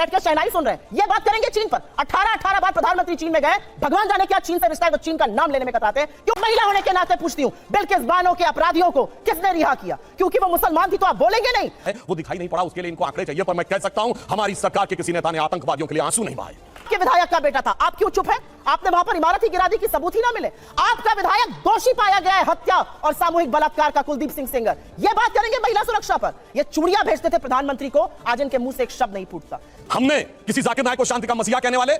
बैठ के शहनाई सुन रहे हैं। ये बात करेंगे चीन पर। 18 बार प्रधानमंत्री चीन में गए, भगवान जाने क्या चीन से रिश्ता है तो चीन का नाम लेने में कतराते हैं। क्यों? महिला होने के नाते पूछती हूं, बिल्किस बानो के अपराधियों को किसने रिहा किया? क्योंकि वो मुसलमान थी तो आप बोलेंगे नहीं? वो दिखाई नहीं पड़ा, उसके लिए इनको आंकड़े चाहिए। पर मैं कह सकता हूं, हमारी सरकार के किसी नेता ने आतंकवादियों के लिए आंसू नहीं बहाए। के विधायक का बेटा था, आप क्यों चुप है? आपने वहां पर इमारत ही गिरा दी कि सबूत ही ना मिले। आपका विधायक दोषी पाया गया है हत्या और सामूहिक बलात्कार का, कुलदीप सिंह सेंगर। यह बात करेंगे महिला सुरक्षा पर। ये चूड़ियां भेजते थे प्रधानमंत्री को, आज इनके मुंह से एक शब्द नहीं फूटता। हमने किसी जाकिर नायक को शांति का मसीहा कहने वाले,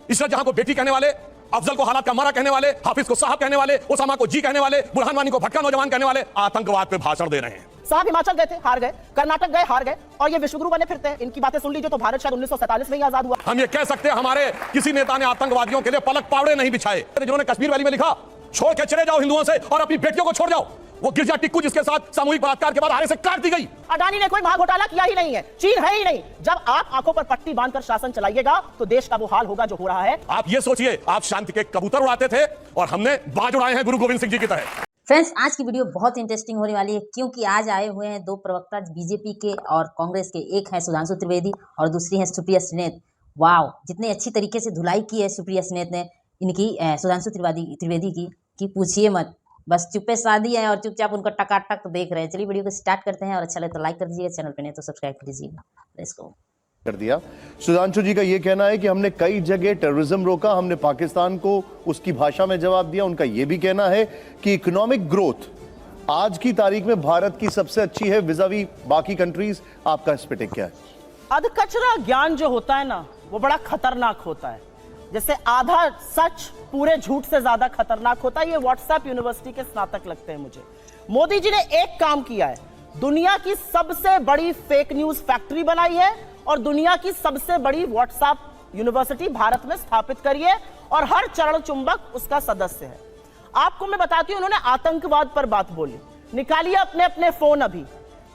इशरत जहां को बेटी कहने वाले, अफजल को हालात का मारा कहने वाले, हाफिज को साहब कहने वाले, उसामा को जी कहने वाले, बुरहान वानी को भटका नौजवान कहने वाले आतंकवाद पे भाषण दे रहे हैं। साहब हिमाचल गए थे, हार गए, कर्नाटक गए, हार गए, और ये विश्वगुरु बने फिरते हैं। इनकी बातें सुन लीजिए तो भारत शायद 1947 में ही आजाद हुआ। हम ये कह सकते हैं, हमारे किसी नेता ने आतंकवादियों के लिए पलक पावड़े नहीं बिछाए। जिन्होंने कश्मीर वैली में लिखा, छोड़ के चले जाओ हिंदुओं से और अपनी बेटियों को छोड़ जाओ, वो गिरजा टिक्कू जिसके साथ सामूहिक बलात्कार के बाद आरे से काट दी गई। अडानी ने कोई महाघोटाला किया ही नहीं है, चीन है ही नहीं। जब आप आंखों पर पट्टी बांधकर शासन चलाइएगा तो देश का वो हाल होगा जो हो रहा है। आप ये सोचिए, आप शांति के कबूतर उड़ाते थे और हमने बाज उड़ाए हैं गुरु गोविंद सिंह जी की तरह। फ्रेंड्स, आज की वीडियो बहुत इंटरेस्टिंग होने वाली है, क्योंकि आज आए हुए हैं दो प्रवक्ता बीजेपी के और कांग्रेस के। एक है सुधांशु त्रिवेदी और दूसरी है सुप्रिया श्रीनेत। वाव, जितने अच्छी तरीके से धुलाई की है सुप्रिया श्रीनेत ने इनकी सुधांशु त्रिवेदी की कि पूछिए मत। बस चुप्पे शादी है और चुपचाप उनका टकाटक देख रहे हैं। चलिए वीडियो को स्टार्ट करते हैं, और अच्छा लगे तो लाइक कर दीजिएगा, चैनल पे नहीं तो सब्सक्राइब कर दीजिएगा। Let's go. कर दिया। सुधांशु जी का यह कहना है कि हमने कई जगह टेररिज्म रोका, हमने पाकिस्तान को उसकी भाषा में जवाब दिया। उनका यह भी कहना है कि इकोनॉमिक ग्रोथ आज की तारीख में भारत की सबसे अच्छी है विजावी बाकी कंट्रीज। आपका इस पे टेक क्या है? अधकचरा ज्ञान जो होता है ना, वो बड़ा खतरनाक होता है। जैसे आधा सच पूरे झूठ से ज्यादा खतरनाक होता है। ये व्हाट्सएप यूनिवर्सिटी के स्नातक लगते हैं मुझे। मोदी जी ने एक काम किया है, दुनिया की सबसे बड़ी फेक न्यूज फैक्ट्री बनाई है और दुनिया की सबसे बड़ी व्हाट्सएप यूनिवर्सिटी भारत में स्थापित करी है, और हर चरण चुंबक उसका सदस्य है। आपको मैं बताती हूं, उन्होंने आतंकवाद पर बात बोली। निकालिए अपने अपने फोन अभी।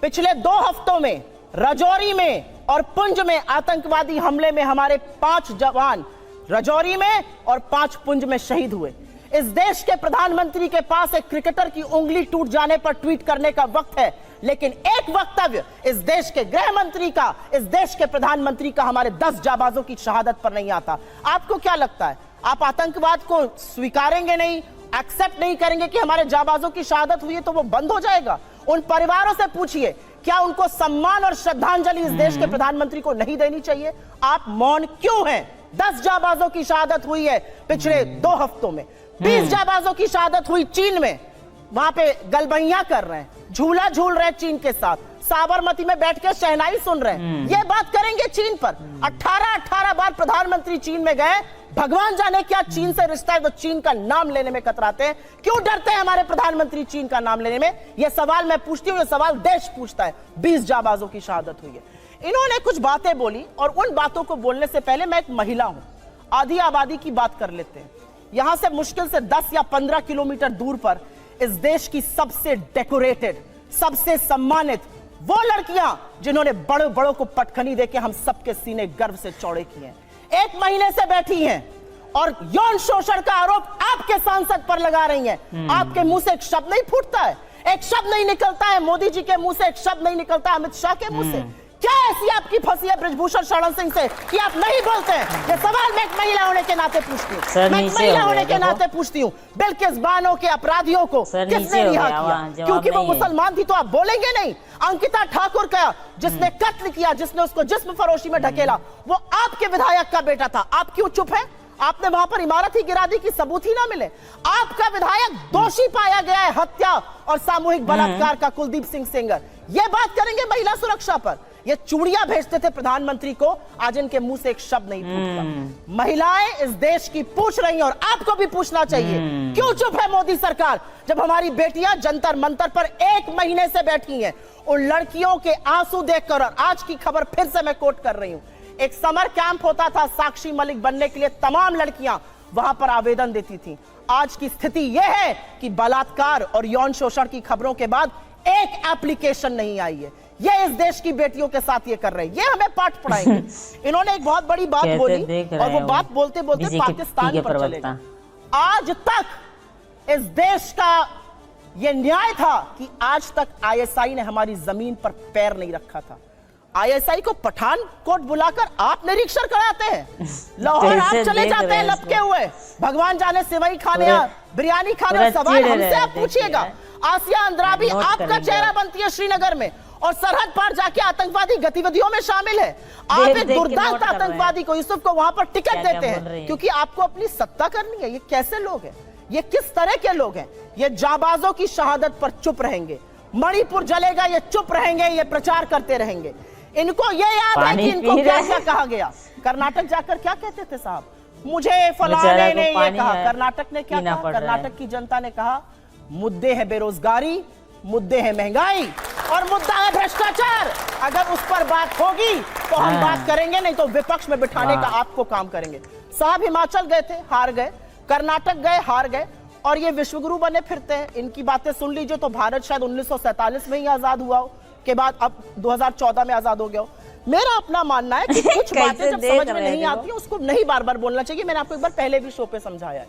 पिछले 2 हफ्तों में राजौरी में और पुंछ में आतंकवादी हमले में हमारे 5 जवान राजौरी में और 5 पुंछ में शहीद हुए। इस देश के प्रधानमंत्री के पास एक क्रिकेटर की उंगली टूट जाने पर ट्वीट करने का वक्त है, लेकिन एक वक्तव्य इस देश के गृह मंत्री का, इस देश के प्रधानमंत्री का हमारे 10 जाबाजों की शहादत पर नहीं आता। आपको क्या लगता है, आप आतंकवाद को स्वीकारेंगे नहीं, एक्सेप्ट नहीं करेंगे कि हमारे जाबाजों की शहादत हुई है तो वो बंद हो जाएगा? उन परिवारों से पूछिए, क्या उनको सम्मान और श्रद्धांजलि इस देश के प्रधानमंत्री को नहीं देनी चाहिए? आप मौन क्यों हैं? 10 जाबाजों की शहादत हुई है पिछले 2 हफ्तों में। 20 जाबाजों की शहादत हुई चीन में, वहां पे गलबैया कर रहे हैं, झूला झूल रहे हैं चीन के साथ, साबरमती में बैठ के शहनाई सुन रहे हैं। ये बात करेंगे चीन पर। 18 बार प्रधानमंत्री चीन में गए, भगवान जाने क्या चीन से रिश्ता है तो चीन का नाम लेने में कतराते हैं। क्यों डरते हैं हमारे प्रधानमंत्री चीन का नाम लेने में? यह सवाल मैं पूछती हूं, यह सवाल देश पूछता है। 20 जाबाजों की शहादत हुई है। इन्होंने कुछ बातें बोली, और उन बातों को बोलने से पहले मैं एक महिला हूं, आधी आबादी की बात कर लेते हैं। यहां से मुश्किल से 10 या 15 किलोमीटर दूर पर इस देश की सबसे डेकोरेटेड, सबसे सम्मानित वो लड़कियां जिन्होंने बड़े बड़ों को पटखनी देके हम सबके सीने गर्व से चौड़े किए हैं, 1 महीने से बैठी हैं और यौन शोषण का आरोप आपके सांसद पर लगा रही हैं। आपके मुंह से एक शब्द नहीं फूटता है, एक शब्द नहीं निकलता है। मोदी जी के मुंह से एक शब्द नहीं निकलता है, अमित शाह के मुंह से। क्या ऐसी आपकी फंसी है ब्रिजभूषण शरण सिंह से कि आप नहीं बोलते हैं? ये सवाल मैं एक महिला होने के नाते पूछती हूँ, मैं एक महिला होने के नाते पूछती हूँ। बिल्किस बानो के अपराधियों को किसने रिहा किया? क्योंकि वो मुसलमान थी तो आप बोलेंगे नहीं? अंकिता ठाकुर का जिसने कत्ल किया, जिसने उसको जिस्म फरोशी में ढकेला, वो आपके विधायक का बेटा था। आप क्यों चुप है? आपने वहां पर इमारत ही गिरा दी कि सबूत ही ना मिले। आपका विधायक दोषी पाया गया है हत्या और सामूहिक बलात्कार का, कुलदीप सिंह सेंगर। यह बात करेंगे महिला सुरक्षा पर। ये चूड़ियां भेजते थे प्रधानमंत्री को, आज इनके मुंह से एक शब्द नहीं फूटता। महिलाएं इस देश की पूछ रही हैं, और आपको भी पूछना चाहिए, क्यों चुप है मोदी सरकार? जब हमारी बेटियां जंतर मंतर पर 1 महीने से बैठी हैं, उन लड़कियों के आंसू देखकर, और आज की खबर फिर से मैं कोट कर रही हूं, एक समर कैंप होता था साक्षी मलिक बनने के लिए, तमाम लड़कियां वहां पर आवेदन देती थी। आज की स्थिति यह है कि बलात्कार और यौन शोषण की खबरों के बाद एक एप्लीकेशन नहीं आई है। ये इस देश की बेटियों के साथ ये कर रहे हैं, ये हमें पाठ पढ़ाएंगे। इन्होंने एक बहुत बड़ी बात बोली, और वो बात बोलते बोलते पाकिस्तान पर चले गए। आज तक इस देश का ये न्याय था कि आज तक ISI ने हमारी जमीन पर पैर नहीं रखा था। आईएसआई को पठानकोट बुलाकर आप निरीक्षण कराते हैं, लाहौर आप चले जाते हैं लपके हुए, भगवान जाने सेवई खाने बिरयानी खाने, सवाल हमसे आप पूछिएगा। आसिया अंद्राबी आपका चेहरा बनती है श्रीनगर में और सरहद पार जाके आतंकवादी गतिविधियों में शामिल है। आप एक दुर्दांत आतंकवादी को, यूसुफ को वहां पर टिकट देते हैं क्योंकि आपको अपनी सत्ता करनी है। ये कैसे लोग हैं? ये किस तरह के लोग हैं? ये जाबाजों की शहादत पर चुप रहेंगे, मणिपुर जलेगा ये चुप रहेंगे, ये प्रचार करते रहेंगे। इनको ये याद है कि इनको क्या क्या कहा गया। कर्नाटक जाकर क्या कहते थे साहब, मुझे फलाने ने ये कहा। कर्नाटक ने क्या कहा? कर्नाटक की जनता ने कहा मुद्दे है बेरोजगारी, मुद्दे है महंगाई और मुद्दा है भ्रष्टाचार। अगर उस पर बात होगी तो हम बात करेंगे, नहीं तो विपक्ष में बिठाने का आपको काम करेंगे। साहब हिमाचल गए थे, हार गए, कर्नाटक गए, हार गए, और ये विश्वगुरु बने फिरते हैं। इनकी बातें सुन लीजिए तो भारत शायद 1947 में ही आजाद हुआ हो, के बाद अब 2014 में आजाद हो गया हो। मेरा अपना मानना है कि कुछ बातें जब समझ में नहीं आती है उसको नहीं बार बार बोलना चाहिए। मैंने आपको एक बार पहले भी शो पे समझाया है।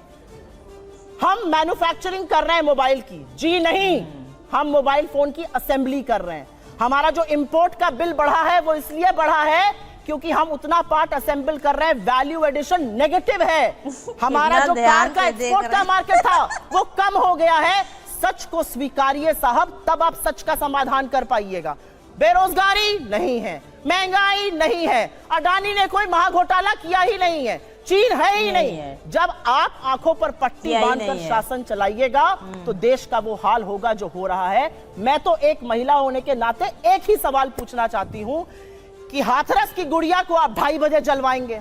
हम मैन्युफैक्चरिंग कर रहे हैं मोबाइल की, जी नहीं, हम मोबाइल फोन की असेंबली कर रहे हैं। हमारा जो इंपोर्ट का बिल बढ़ा है वो इसलिए बढ़ा है क्योंकि हम उतना पार्ट असेंबल कर रहे हैं, वैल्यू एडिशन नेगेटिव है। हमारा जो कार का एक्सपोर्ट का मार्केट था वो कम हो गया है। सच को स्वीकारिए साहब, तब आप सच का समाधान कर पाइएगा। बेरोजगारी नहीं है, महंगाई नहीं है, अडानी ने कोई महाघोटाला किया ही नहीं है, चीन है ही नहीं। जब आप आंखों पर पट्टी बांधकर शासन चलाइएगा तो देश का वो हाल होगा जो हो रहा है। मैं तो एक महिला होने के नाते एक ही सवाल पूछना चाहती हूं कि हाथरस की गुड़िया को आप 2:30 बजे जलवाएंगे,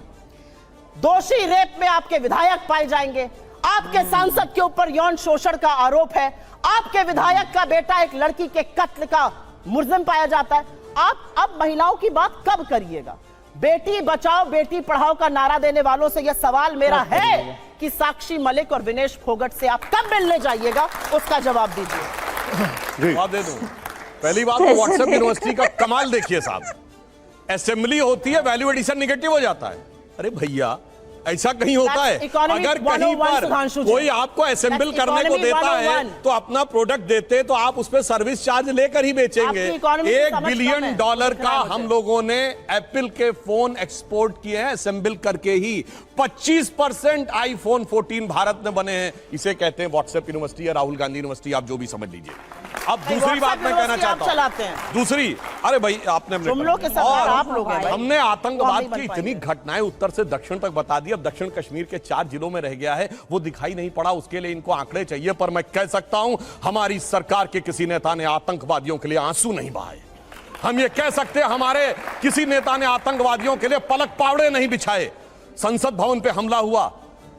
दोषी रेप में आपके विधायक पाए जाएंगे, आपके सांसद के ऊपर यौन शोषण का आरोप है, आपके विधायक का बेटा एक लड़की के कत्ल का मुलजिम पाया जाता है। आप अब महिलाओं की बात कब करिएगा? बेटी बचाओ बेटी पढ़ाओ का नारा देने वालों से यह सवाल मेरा है कि साक्षी मलिक और विनेश फोगट से आप कब मिलने जाइएगा, उसका जवाब दीजिए। जवाब दे दूं। पहली बात तो व्हाट्सएप यूनिवर्सिटी का कमाल देखिए साहब, असेंबली होती है, वैल्यू एडिशन निगेटिव हो जाता है। अरे भैया ऐसा कहीं होता है? अगर कहीं पर कोई आपको असेंबल करने को देता है तो अपना प्रोडक्ट देते तो आप उस पर सर्विस चार्ज लेकर ही बेचेंगे। $1 बिलियन का हम लोगों ने एप्पल के फोन एक्सपोर्ट किए हैं असेंबल करके ही। 25% आईफोन 14 भारत में बने हैं। इसे कहते हैं व्हाट्सएप यूनिवर्सिटी या राहुल गांधी यूनिवर्सिटी, आप जो भी समझ लीजिए। अब दूसरी बात मैं कहना चाहता हूं, दूसरी, अरे भाई आपने हमने आतंकवाद की इतनी घटनाएं उत्तर से दक्षिण तक बता दी। अब दक्षिण कश्मीर के 4 जिलों में रह गया है, वो दिखाई नहीं पड़ा, उसके लिए इनको आंकड़े चाहिए। पर मैं कह सकता हूं हमारी सरकार के किसी नेता ने आतंकवादियों के लिए आंसू नहीं बहाए। हम ये कह सकते हैं हमारे किसी नेता ने आतंकवादियों के लिए पलक पावड़े नहीं बिछाए। संसद भवन पे हमला हुआ,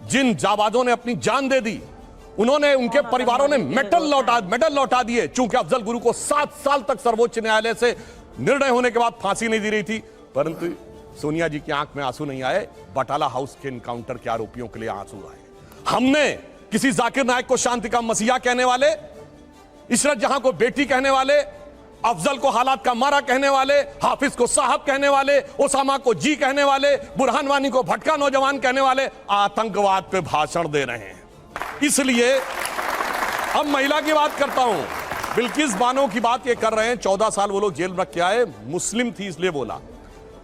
जिन जाबाजों ने अपनी जान दे दी, उन्होंने, उनके परिवारों ने मेडल लौटा दिए। चूंकि अफजल गुरु को 7 साल तक सर्वोच्च न्यायालय से निर्णय होने के बाद फांसी नहीं दी रही थी, परंतु सोनिया जी की आंख में आंसू नहीं आए। बटाला हाउस के एनकाउंटर के आरोपियों के लिए आंसू आए। हमने किसी जाकिर नायक को शांति का मसीहा कहने वाले, इशरत जहां को बेटी कहने वाले, अफजल को हालात का मारा कहने वाले, हाफिज को साहब कहने वाले, ओसामा को जी कहने वाले, बुरहान वानी को भटका नौजवान कहने वाले आतंकवाद पे भाषण दे रहे हैं। इसलिए अब महिला की बात करता हूं। बिल्किस बानो की बात ये कर रहे हैं, 14 साल वो लोग जेल में रख के आए, मुस्लिम थी इसलिए बोला।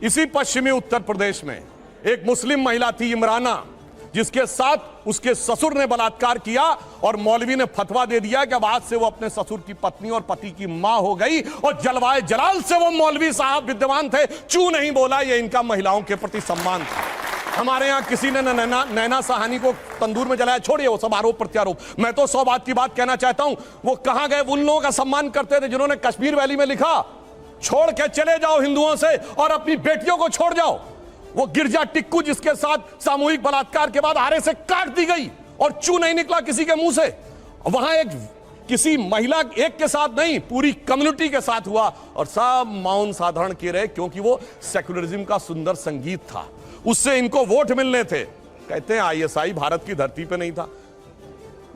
इसी पश्चिमी उत्तर प्रदेश में एक मुस्लिम महिला थी इमराना, जिसके साथ उसके ससुर ने बलात्कार किया और मौलवी ने फतवा दे दिया कि अब आज से वो अपने ससुर की पत्नी और पति की मां हो गई। और जलवाए जलाल से वो मौलवी साहब विद्यमान थे, चू नहीं बोला। ये इनका महिलाओं के प्रति सम्मान था। हमारे यहां किसी ने नैना साहनी को तंदूर में जलाया, छोड़िए वो सब आरोप प्रत्यारोप। मैं तो 100 बात की बात कहना चाहता हूं, वो कहां गए उन लोगों का सम्मान करते थे जिन्होंने कश्मीर वैली में लिखा छोड़ के चले जाओ हिंदुओं से और अपनी बेटियों को छोड़ जाओ। वो गिरजा टिक्कू जिसके साथ सामूहिक बलात्कार के बाद आरे से काट दी गई और चू नहीं निकला किसी के मुंह से। वहां एक किसी महिला एक के साथ नहीं, पूरी कम्युनिटी के साथ हुआ और सब मौन साधारण किए रहे, क्योंकि वो सेक्युलरिज्म का सुंदर संगीत था, उससे इनको वोट मिलने थे। कहते हैं आईएसआई भारत की धरती पे नहीं था।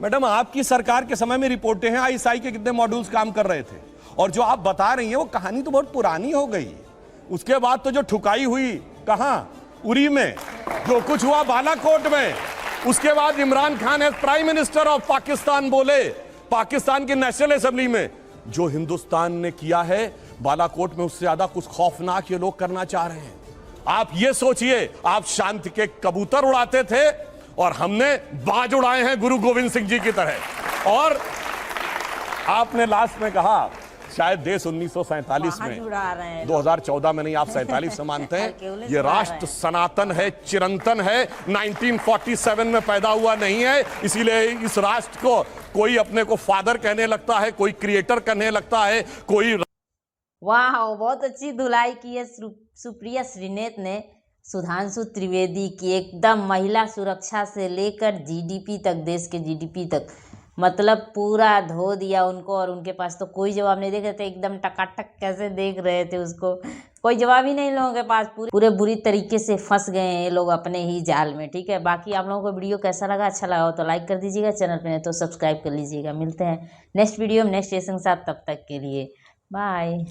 मैडम आपकी सरकार के समय में रिपोर्टें हैं आईएसआई के कितने मॉड्यूल्स काम कर रहे थे, और जो आप बता रही हैं वो कहानी तो बहुत पुरानी हो गई। उसके बाद तो जो ठुकाई हुई कहां, उरी में, जो कुछ हुआ बालाकोट में, उसके बाद Imran Khan as prime minister of Pakistan बोले पाकिस्तान की नेशनल असेंबली में, जो हिंदुस्तान ने किया है बालाकोट में उससे ज्यादा कुछ खौफनाक ये लोग करना चाह रहे हैं। आप ये सोचिए, आप शांति के कबूतर उड़ाते थे और हमने बाज उड़ाए हैं गुरु गोविंद सिंह जी की तरह। और आपने लास्ट में कहा शायद देश 1947 में 2014 में नहीं, आप 47 से मानते हैं। ये राष्ट्र सनातन है, चिरंतन है, 1947 में पैदा हुआ नहीं है। इसीलिए इस राष्ट्र को कोई अपने को फादर कहने लगता है, कोई क्रिएटर कहने लगता है, कोई। वाह, बहुत अच्छी धुलाई की है सुप्रिया श्रीनेत ने सुधांशु त्रिवेदी की। एकदम महिला सुरक्षा से लेकर जीडीपी तक, देश के जीडीपी तक, मतलब पूरा धो दिया उनको। और उनके पास तो कोई जवाब नहीं, देख रहे थे एकदम टकाटक कैसे देख रहे थे उसको, कोई जवाब ही नहीं लोगों के पास। पूरे बुरी तरीके से फंस गए हैं ये लोग अपने ही जाल में। ठीक है, बाकी आप लोगों को वीडियो कैसा लगा, अच्छा लगा हो तो लाइक कर दीजिएगा, चैनल पे नहीं तो सब्सक्राइब कर लीजिएगा। मिलते हैं नेक्स्ट वीडियो में नेक्स्ट सेशन के साथ, तब तक के लिए बाय।